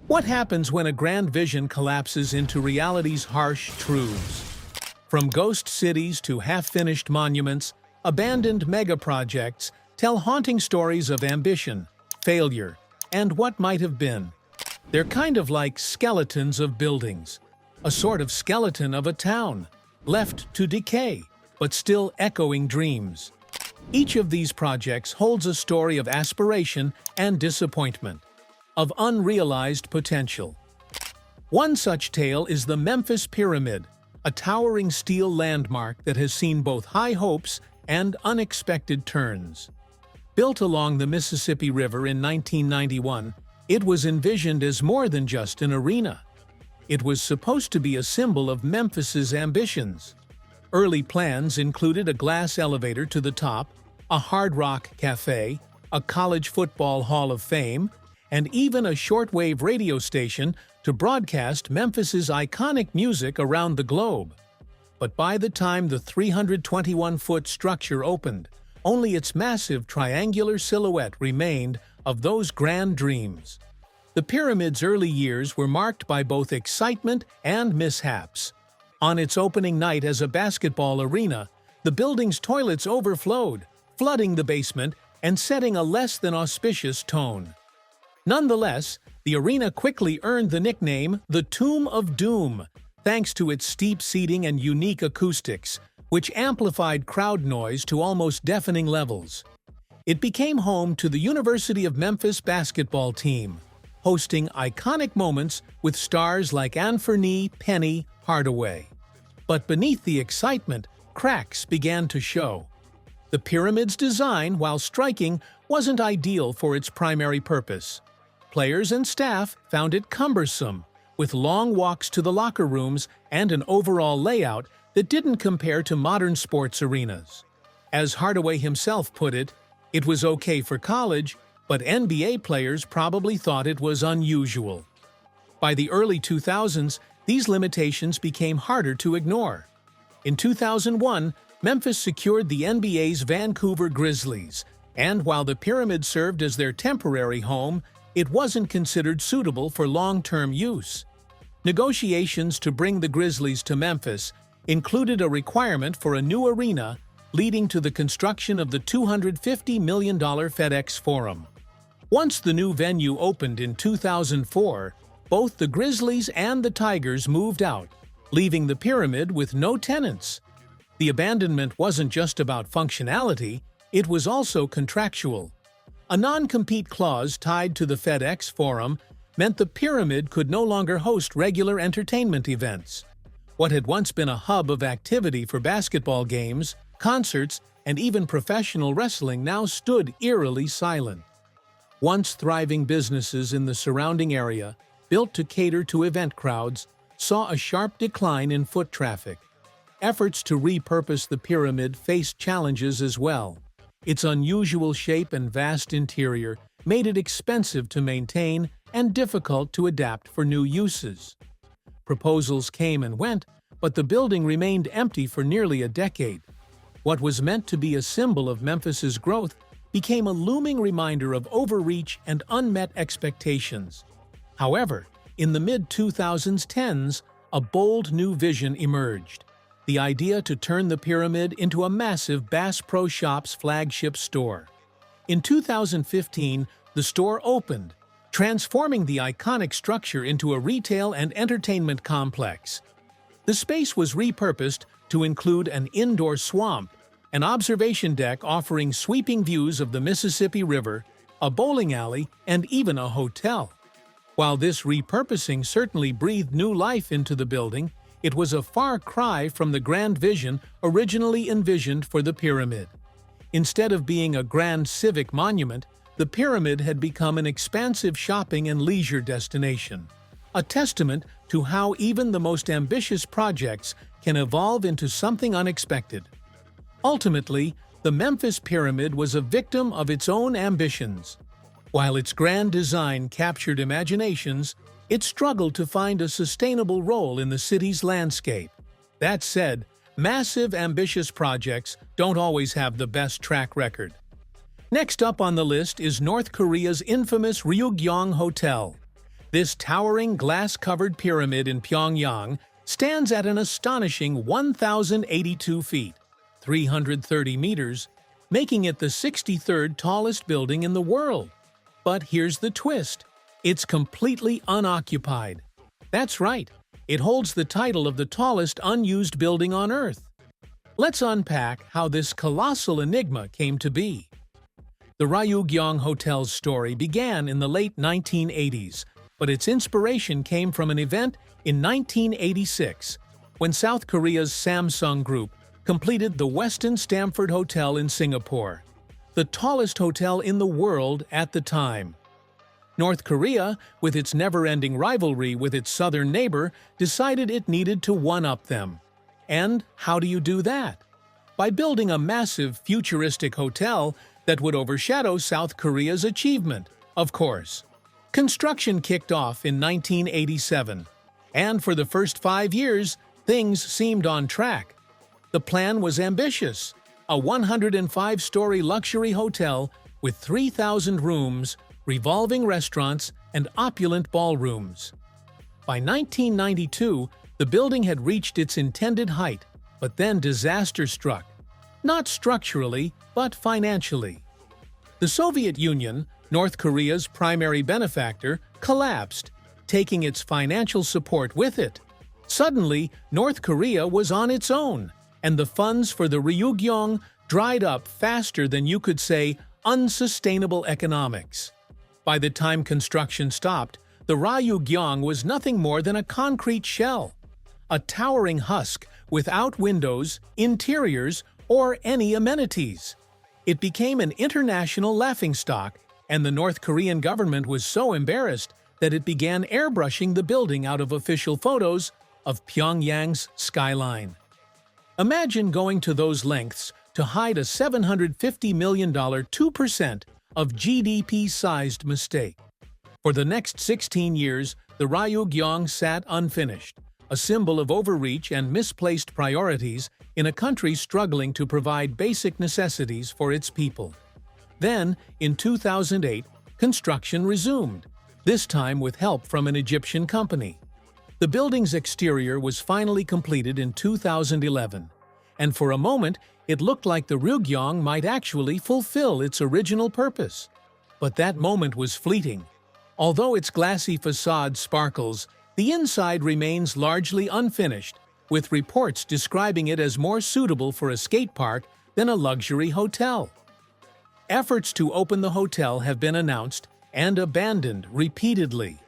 What happens when a grand vision collapses into reality's harsh truths? From ghost cities to half-finished monuments, abandoned megaprojects tell haunting stories of ambition, failure, and what might have been. They're kind of like skeletons of buildings, a sort of skeleton of a town, left to decay, but still echoing dreams. Each of these projects holds a story of aspiration and disappointment, of unrealized potential. One such tale is the Memphis Pyramid, a towering steel landmark that has seen both high hopes and unexpected turns. Built along the Mississippi River in 1991, it was envisioned as more than just an arena. It was supposed to be a symbol of Memphis's ambitions. Early plans included a glass elevator to the top, a Hard Rock cafe, a college football hall of fame, and even a shortwave radio station to broadcast Memphis's iconic music around the globe. But by the time the 321-foot structure opened, only its massive triangular silhouette remained of those grand dreams. The pyramid's early years were marked by both excitement and mishaps. On its opening night as a basketball arena, the building's toilets overflowed, flooding the basement and setting a less than auspicious tone. Nonetheless, the arena quickly earned the nickname the Tomb of Doom, thanks to its steep seating and unique acoustics, which amplified crowd noise to almost deafening levels. It became home to the University of Memphis basketball team, hosting iconic moments with stars like Anthony "Penny" Hardaway. But beneath the excitement, cracks began to show. The pyramid's design, while striking, wasn't ideal for its primary purpose. Players and staff found it cumbersome, with long walks to the locker rooms and an overall layout that didn't compare to modern sports arenas. As Hardaway himself put it, it was okay for college, but NBA players probably thought it was unusual. By the early 2000s, these limitations became harder to ignore. In 2001, Memphis secured the NBA's Vancouver Grizzlies, and while the pyramid served as their temporary home, it wasn't considered suitable for long-term use. Negotiations to bring the Grizzlies to Memphis included a requirement for a new arena, leading to the construction of the $250 million FedEx Forum. Once the new venue opened in 2004, both the Grizzlies and the Tigers moved out, leaving the pyramid with no tenants. The abandonment wasn't just about functionality, it was also contractual. A non-compete clause tied to the FedEx Forum meant the pyramid could no longer host regular entertainment events. What had once been a hub of activity for basketball games, concerts, and even professional wrestling now stood eerily silent. Once thriving businesses in the surrounding area, built to cater to event crowds, saw a sharp decline in foot traffic. Efforts to repurpose the pyramid faced challenges as well. Its unusual shape and vast interior made it expensive to maintain and difficult to adapt for new uses. Proposals came and went, but the building remained empty for nearly a decade. What was meant to be a symbol of Memphis's growth became a looming reminder of overreach and unmet expectations. However, in the mid-2010s, a bold new vision emerged. The idea to turn the pyramid into a massive Bass Pro Shops flagship store. In 2015, the store opened, transforming the iconic structure into a retail and entertainment complex. The space was repurposed to include an indoor swamp, an observation deck offering sweeping views of the Mississippi River, a bowling alley, and even a hotel. While this repurposing certainly breathed new life into the building, it was a far cry from the grand vision originally envisioned for the pyramid. Instead of being a grand civic monument, the pyramid had become an expansive shopping and leisure destination, a testament to how even the most ambitious projects can evolve into something unexpected. Ultimately, the Memphis Pyramid was a victim of its own ambitions. While its grand design captured imaginations, it struggled to find a sustainable role in the city's landscape. That said, massive, ambitious projects don't always have the best track record. Next up on the list is North Korea's infamous Ryugyong Hotel. This towering glass-covered pyramid in Pyongyang stands at an astonishing 1,082 feet, 330 meters, making it the 63rd tallest building in the world. But here's the twist. It's completely unoccupied. That's right, it holds the title of the tallest unused building on Earth. Let's unpack how this colossal enigma came to be. The Ryugyong Hotel's story began in the late 1980s, but its inspiration came from an event in 1986, when South Korea's Samsung Group completed the Westin Stamford Hotel in Singapore, the tallest hotel in the world at the time. North Korea, with its never-ending rivalry with its southern neighbor, decided it needed to one-up them. And how do you do that? By building a massive, futuristic hotel that would overshadow South Korea's achievement, of course. Construction kicked off in 1987, and for the first 5 years, things seemed on track. The plan was ambitious, a 105-story luxury hotel with 3,000 rooms, revolving restaurants, and opulent ballrooms. By 1992, the building had reached its intended height, but then disaster struck. Not structurally, but financially. The Soviet Union, North Korea's primary benefactor, collapsed, taking its financial support with it. Suddenly, North Korea was on its own, and the funds for the Ryugyong dried up faster than you could say unsustainable economics. By the time construction stopped, the Ryugyong was nothing more than a concrete shell, a towering husk without windows, interiors, or any amenities. It became an international laughingstock, and the North Korean government was so embarrassed that it began airbrushing the building out of official photos of Pyongyang's skyline. Imagine going to those lengths to hide a $750 million 2% of GDP-sized mistake. For the next 16 years, the Ryugyong sat unfinished, a symbol of overreach and misplaced priorities in a country struggling to provide basic necessities for its people. Then, in 2008, construction resumed, this time with help from an Egyptian company. The building's exterior was finally completed in 2011, and for a moment, it looked like the Ryugyong might actually fulfill its original purpose. But that moment was fleeting. Although its glassy facade sparkles, the inside remains largely unfinished, with reports describing it as more suitable for a skate park than a luxury hotel. Efforts to open the hotel have been announced and abandoned repeatedly.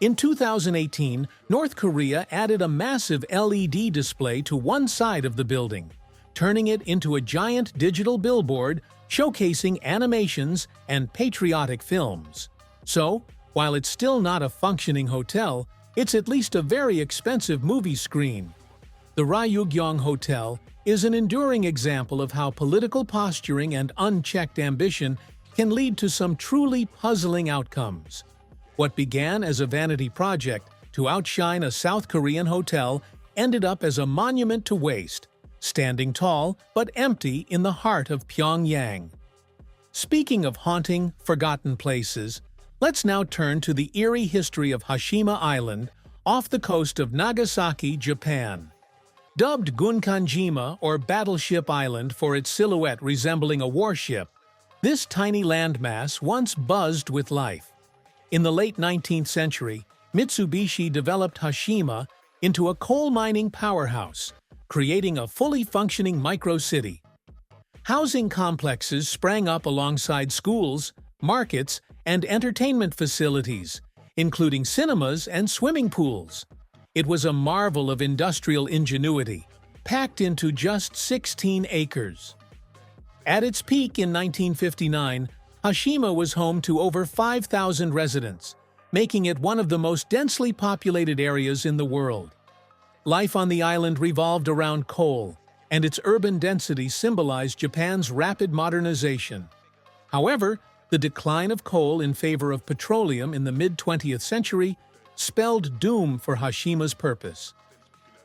In 2018, North Korea added a massive LED display to one side of the building, turning it into a giant digital billboard showcasing animations and patriotic films. So, while it's still not a functioning hotel, it's at least a very expensive movie screen. The Ryugyong Hotel is an enduring example of how political posturing and unchecked ambition can lead to some truly puzzling outcomes. What began as a vanity project to outshine a South Korean hotel ended up as a monument to waste, standing tall but empty in the heart of Pyongyang. Speaking of haunting, forgotten places, let's now turn to the eerie history of Hashima Island off the coast of Nagasaki, Japan. Dubbed Gunkanjima or Battleship Island for its silhouette resembling a warship, this tiny landmass once buzzed with life. In the late 19th century, Mitsubishi developed Hashima into a coal mining powerhouse, creating a fully functioning micro-city. Housing complexes sprang up alongside schools, markets, and entertainment facilities, including cinemas and swimming pools. It was a marvel of industrial ingenuity, packed into just 16 acres. At its peak in 1959, Hashima was home to over 5,000 residents, making it one of the most densely populated areas in the world. Life on the island revolved around coal, and its urban density symbolized Japan's rapid modernization. However, the decline of coal in favor of petroleum in the mid-20th century spelled doom for Hashima's purpose.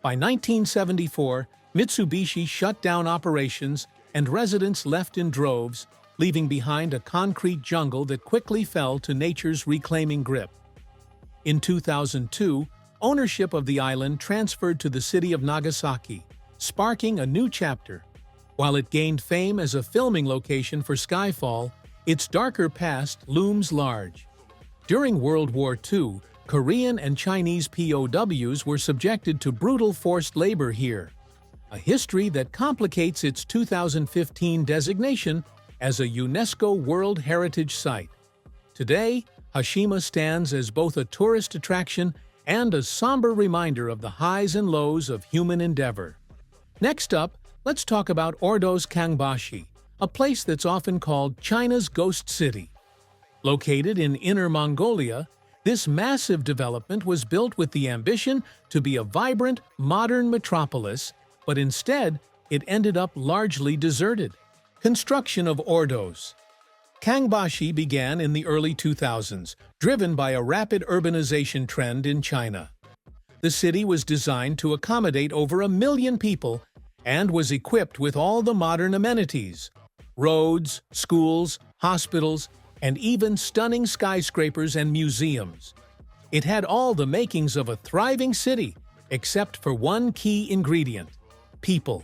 By 1974, Mitsubishi shut down operations and residents left in droves, leaving behind a concrete jungle that quickly fell to nature's reclaiming grip. In 2002, ownership of the island transferred to the city of Nagasaki, sparking a new chapter. While it gained fame as a filming location for Skyfall, its darker past looms large. During World War II, Korean and Chinese POWs were subjected to brutal forced labor here, a history that complicates its 2015 designation as a UNESCO World Heritage Site. Today, Hashima stands as both a tourist attraction and a somber reminder of the highs and lows of human endeavor. Next up, let's talk about Ordos Kangbashi, a place that's often called China's Ghost City. Located in Inner Mongolia, this massive development was built with the ambition to be a vibrant, modern metropolis, but instead, it ended up largely deserted. Construction of Ordos Kangbashi began in the early 2000s, driven by a rapid urbanization trend in China. The city was designed to accommodate over 1 million people and was equipped with all the modern amenities: roads, schools, hospitals, and even stunning skyscrapers and museums. It had all the makings of a thriving city, except for one key ingredient: people.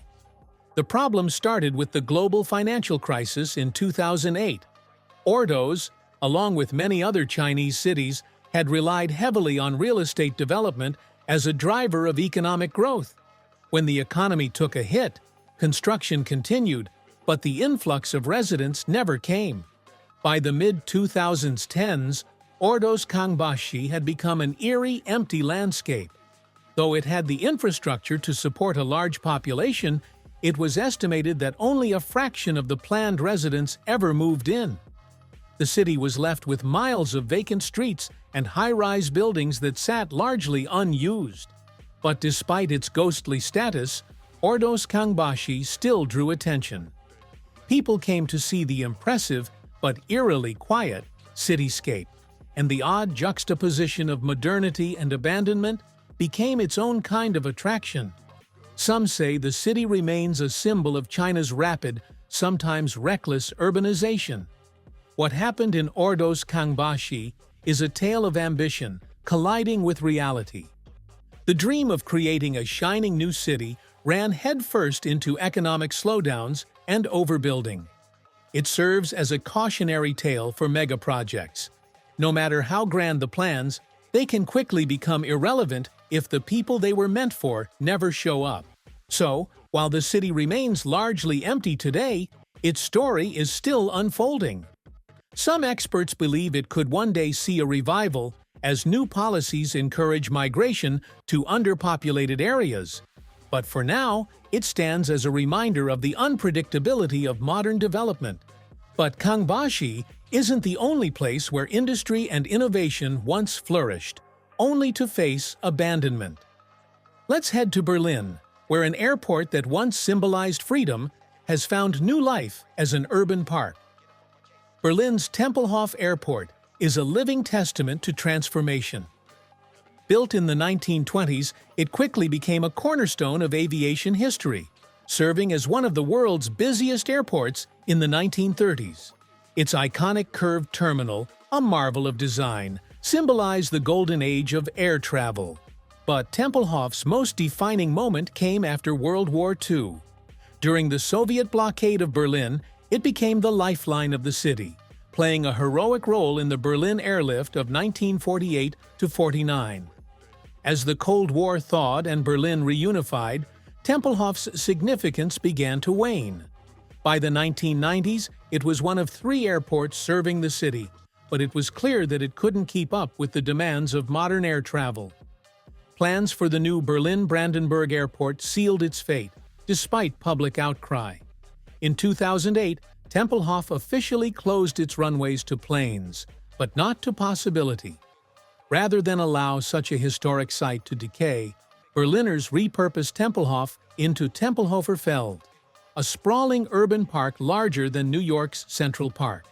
The problem started with the global financial crisis in 2008. Ordos, along with many other Chinese cities, had relied heavily on real estate development as a driver of economic growth. When the economy took a hit, construction continued, but the influx of residents never came. By the mid-2010s, Ordos Kangbashi had become an eerie, empty landscape. Though it had the infrastructure to support a large population, it was estimated that only a fraction of the planned residents ever moved in. The city was left with miles of vacant streets and high-rise buildings that sat largely unused. But despite its ghostly status, Ordos Kangbashi still drew attention. People came to see the impressive, but eerily quiet, cityscape, and the odd juxtaposition of modernity and abandonment became its own kind of attraction. Some say the city remains a symbol of China's rapid, sometimes reckless urbanization. What happened in Ordos Kangbashi is a tale of ambition colliding with reality. The dream of creating a shining new city ran headfirst into economic slowdowns and overbuilding. It serves as a cautionary tale for megaprojects. No matter how grand the plans, they can quickly become irrelevant if the people they were meant for never show up. So, while the city remains largely empty today, its story is still unfolding. Some experts believe it could one day see a revival as new policies encourage migration to underpopulated areas. But for now, it stands as a reminder of the unpredictability of modern development. But Kangbashi isn't the only place where industry and innovation once flourished, only to face abandonment. Let's head to Berlin, where an airport that once symbolized freedom has found new life as an urban park. Berlin's Tempelhof Airport is a living testament to transformation. Built in the 1920s, it quickly became a cornerstone of aviation history, serving as one of the world's busiest airports in the 1930s. Its iconic curved terminal, a marvel of design, symbolized the golden age of air travel. But Tempelhof's most defining moment came after World War II. During the Soviet blockade of Berlin, it became the lifeline of the city, playing a heroic role in the Berlin airlift of 1948 to 49. As the Cold War thawed and Berlin reunified, Tempelhof's significance began to wane. By the 1990s, it was one of 3 airports serving the city, but it was clear that it couldn't keep up with the demands of modern air travel. Plans for the new Berlin-Brandenburg Airport sealed its fate, despite public outcry. In 2008, Tempelhof officially closed its runways to planes, but not to possibility. Rather than allow such a historic site to decay, Berliners repurposed Tempelhof into Tempelhofer Feld, a sprawling urban park larger than New York's Central Park.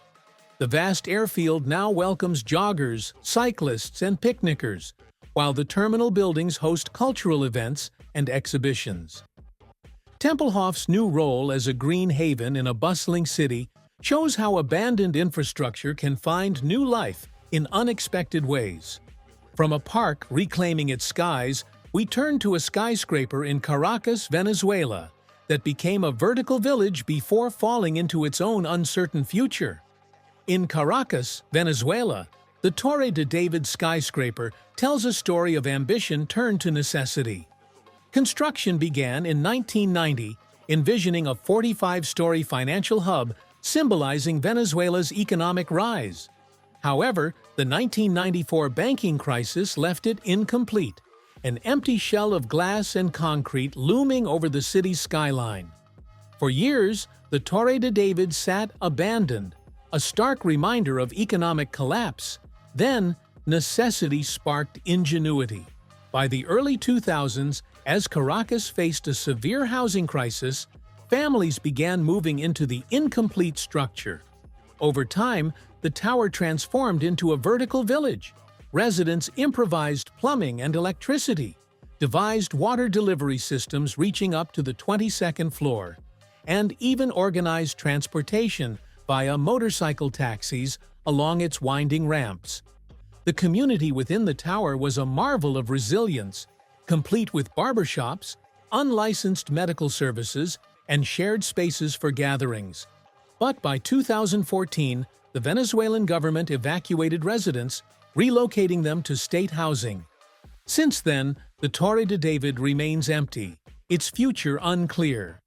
The vast airfield now welcomes joggers, cyclists, and picnickers, while the terminal buildings host cultural events and exhibitions. Tempelhof's new role as a green haven in a bustling city shows how abandoned infrastructure can find new life in unexpected ways. From a park reclaiming its skies, we turn to a skyscraper in Caracas, Venezuela, that became a vertical village before falling into its own uncertain future. In Caracas, Venezuela, the Torre de David skyscraper tells a story of ambition turned to necessity. Construction began in 1990, envisioning a 45-story financial hub symbolizing Venezuela's economic rise. However, the 1994 banking crisis left it incomplete, an empty shell of glass and concrete looming over the city's skyline. For years, the Torre de David sat abandoned, a stark reminder of economic collapse. Then, necessity sparked ingenuity. By the early 2000s, as Caracas faced a severe housing crisis, families began moving into the incomplete structure. Over time, the tower transformed into a vertical village. Residents improvised plumbing and electricity, devised water delivery systems reaching up to the 22nd floor, and even organized transportation via motorcycle taxis along its winding ramps. The community within the tower was a marvel of resilience, complete with barbershops, unlicensed medical services, and shared spaces for gatherings. But by 2014, the Venezuelan government evacuated residents, relocating them to state housing. Since then, the Torre de David remains empty, its future unclear.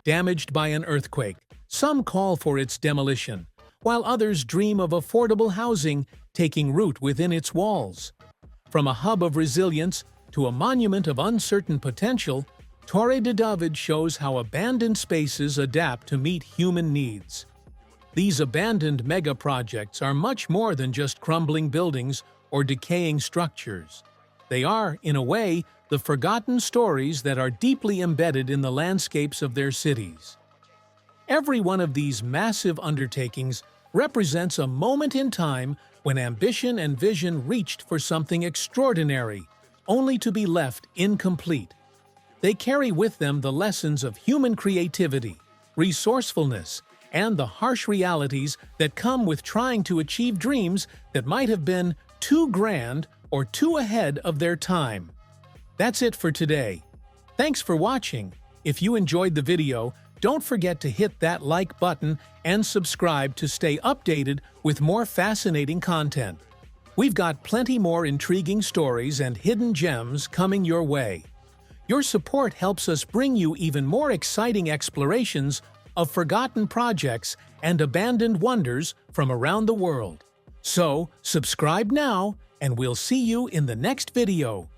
Damaged by an earthquake, some call for its demolition, while others dream of affordable housing taking root within its walls. From a hub of resilience to a monument of uncertain potential, Torre de David shows how abandoned spaces adapt to meet human needs. These abandoned megaprojects are much more than just crumbling buildings or decaying structures. They are, in a way, the forgotten stories that are deeply embedded in the landscapes of their cities. Every one of these massive undertakings represents a moment in time when ambition and vision reached for something extraordinary, only to be left incomplete. They carry with them the lessons of human creativity, resourcefulness, and the harsh realities that come with trying to achieve dreams that might have been too grand or too ahead of their time. That's it for today. Thanks for watching. If you enjoyed the video, don't forget to hit that like button and subscribe to stay updated with more fascinating content. We've got plenty more intriguing stories and hidden gems coming your way. Your support helps us bring you even more exciting explorations of forgotten projects and abandoned wonders from around the world. So, subscribe now, and we'll see you in the next video.